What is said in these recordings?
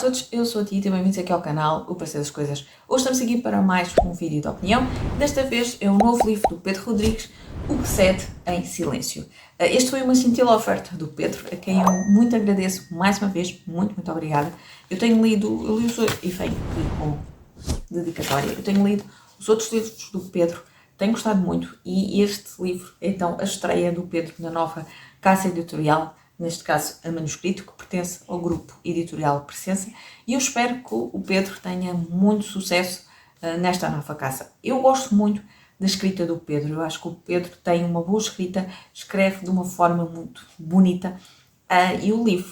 todos, eu sou a Tita e bem-vindos aqui ao canal O Parecer das Coisas. Hoje estamos aqui para mais um vídeo de opinião. Desta vez é um novo livro do Pedro Rodrigues, O que Cede em Silêncio. Este foi uma gentil oferta do Pedro, a quem eu muito agradeço mais uma vez, muito obrigada. Eu li os e venho aqui com dedicatória, eu tenho lido os outros livros do Pedro, tenho gostado muito e este livro é então a estreia do Pedro na nova casa editorial, neste caso a Manuscrito, que pertence ao grupo editorial Presença, e eu espero que o Pedro tenha muito sucesso nesta nova casa. Eu gosto muito da escrita do Pedro, eu acho que o Pedro tem uma boa escrita, escreve de uma forma muito bonita, e o livro,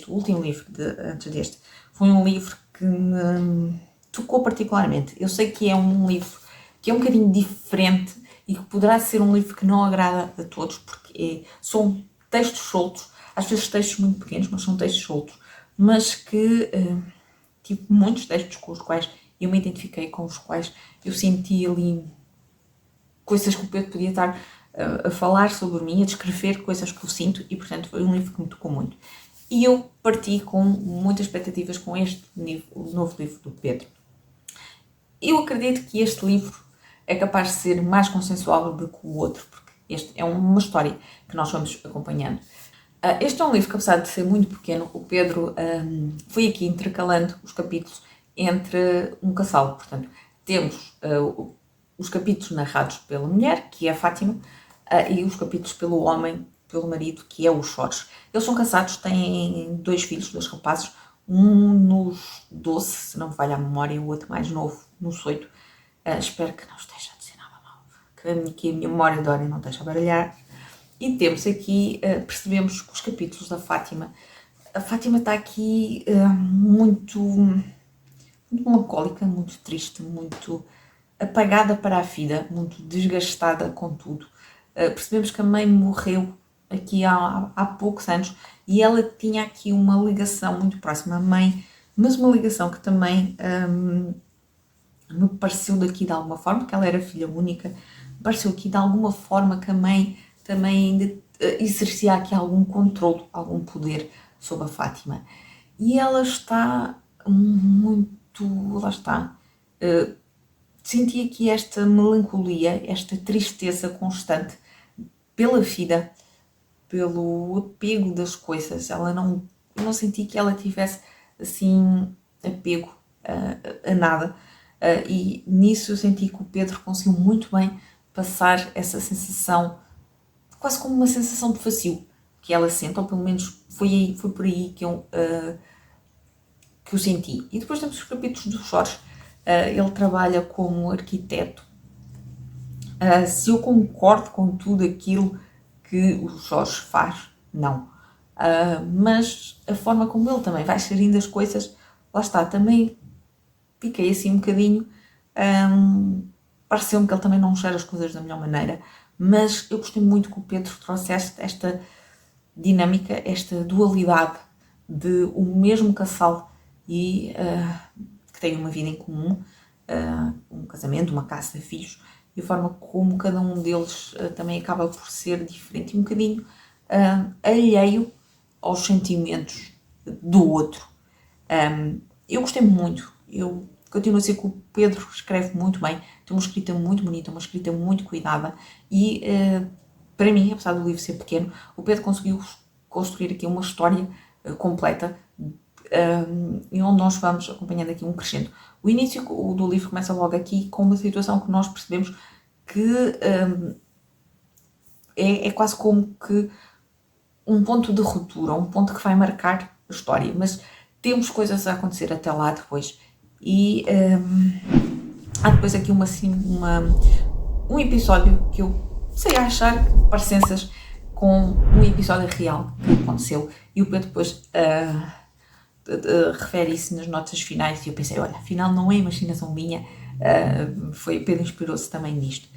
o último livro antes deste, foi um livro que me tocou particularmente. Eu sei que é um livro que é um bocadinho diferente e que poderá ser um livro que não agrada a todos, porque são textos soltos, às vezes textos muito pequenos, mas são textos soltos, mas que tive muitos textos com os quais eu me identifiquei, com os quais eu senti ali coisas que o Pedro podia estar a falar sobre mim, a descrever coisas que eu sinto, e portanto foi um livro que me tocou muito. E eu parti com muitas expectativas com este novo livro do Pedro. Eu acredito que este livro é capaz de ser mais consensual do que o outro, porque este é uma história que nós vamos acompanhando. Este é um livro que, apesar de ser muito pequeno, o Pedro foi aqui intercalando os capítulos entre um casal. Portanto, temos os capítulos narrados pela mulher, que é a Fátima, e os capítulos pelo homem, pelo marido, que é o Jorge. Eles são casados, têm 2 filhos, 2 rapazes, um nos 12, se não me falha a memória, e o outro mais novo, nos 8. Espero que não esteja a dizer nada mal, que a minha memória de hora não esteja a baralhar. E temos aqui, percebemos que os capítulos da Fátima, a Fátima está aqui muito melancólica, muito triste, muito apagada para a vida, muito desgastada com tudo. Percebemos que a mãe morreu aqui há poucos anos e ela tinha aqui uma ligação muito próxima à mãe, mas uma ligação que também me pareceu daqui de alguma forma, que ela era filha única, me pareceu aqui de alguma forma que a mãe também ainda exercia aqui algum controle, algum poder sobre a Fátima. E ela está muito, lá está, senti aqui esta melancolia, esta tristeza constante pela vida, pelo apego das coisas. Eu não senti que ela tivesse assim apego a nada. E nisso eu senti que o Pedro conseguiu muito bem passar essa sensação, quase como uma sensação de vazio que ela sente, ou pelo menos foi por aí que eu senti. E depois temos os capítulos do Jorge. Ele trabalha como arquiteto. Se eu concordo com tudo aquilo que o Jorge faz, não. Mas a forma como ele também vai gerindo as coisas, lá está, também fiquei assim um bocadinho, pareceu-me que ele também não gera as coisas da melhor maneira, mas eu gostei muito que o Pedro trouxesse esta dinâmica, esta dualidade de o mesmo casal e que tem uma vida em comum, um casamento, uma casa, filhos, e a forma como cada um deles também acaba por ser diferente e um bocadinho alheio aos sentimentos do outro. Eu gostei muito, eu continuo a dizer que o Pedro escreve muito bem, tem uma escrita muito bonita, uma escrita muito cuidada e para mim, apesar do livro ser pequeno, o Pedro conseguiu construir aqui uma história completa e onde nós vamos acompanhando aqui um crescendo. O início do livro começa logo aqui com uma situação que nós percebemos que é quase como que um ponto de ruptura, um ponto que vai marcar a história, mas temos coisas a acontecer até lá depois. E há depois aqui um episódio que eu sei achar que parecenças com um episódio real que aconteceu, e o Pedro depois refere isso nas notas finais, e eu pensei, olha, afinal não é imaginação minha, foi o Pedro inspirou-se também nisto.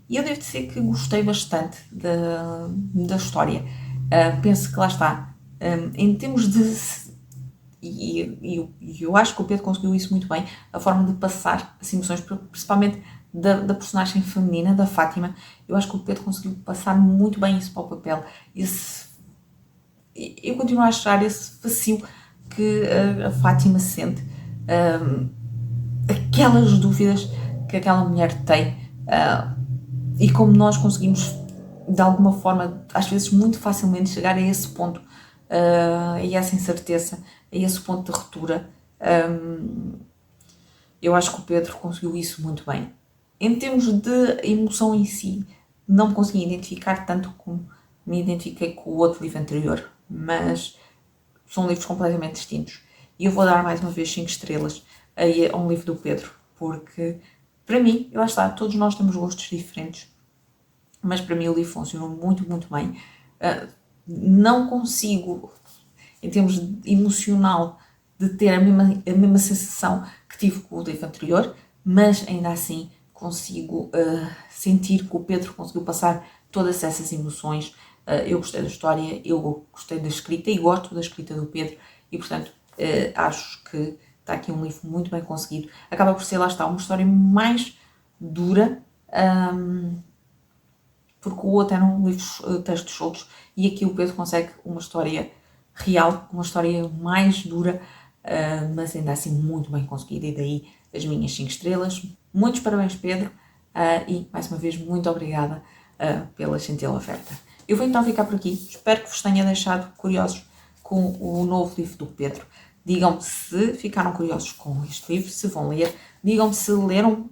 E eu devo dizer que gostei bastante da história. Penso que lá está, em termos de... E eu acho que o Pedro conseguiu isso muito bem, a forma de passar as emoções, principalmente da personagem feminina, da Fátima. Eu acho que o Pedro conseguiu passar muito bem isso para o papel. Eu continuo a achar esse vazio que a Fátima sente, aquelas dúvidas que aquela mulher tem, e como nós conseguimos, de alguma forma, às vezes muito facilmente, chegar a esse ponto, a essa incerteza, a esse ponto de ruptura. Eu acho que o Pedro conseguiu isso muito bem. Em termos de emoção em si, não me consegui identificar tanto como me identifiquei com o outro livro anterior, mas são livros completamente distintos. E eu vou dar mais uma vez 5 estrelas a um livro do Pedro, porque para mim, lá está, todos nós temos gostos diferentes, mas para mim o livro funcionou muito, muito bem. Não consigo, em termos emocional, de ter a mesma sensação que tive com o livro anterior, mas ainda assim consigo sentir que o Pedro conseguiu passar todas essas emoções. Eu gostei da história, eu gostei da escrita e gosto da escrita do Pedro e, portanto, acho que está aqui um livro muito bem conseguido. Acaba por ser, lá está, uma história mais dura, porque o outro eram livros, textos soltos, e aqui o Pedro consegue uma história real, uma história mais dura, mas ainda assim muito bem conseguida, e daí as minhas 5 estrelas. Muitos parabéns, Pedro, e mais uma vez muito obrigada pela gentil oferta. Eu vou então ficar por aqui, espero que vos tenha deixado curiosos com o novo livro do Pedro. Digam-me se ficaram curiosos com este livro, se vão ler. Digam-me se leram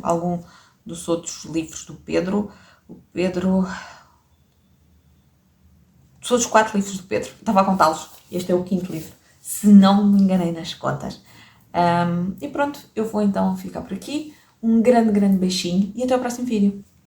algum dos outros livros do Pedro. O Pedro... Os outros 4 livros do Pedro. Estava a contá-los. Este é o 5º livro. Se não me enganei nas contas. E pronto, eu vou então ficar por aqui. Um grande, grande beijinho e até ao próximo vídeo.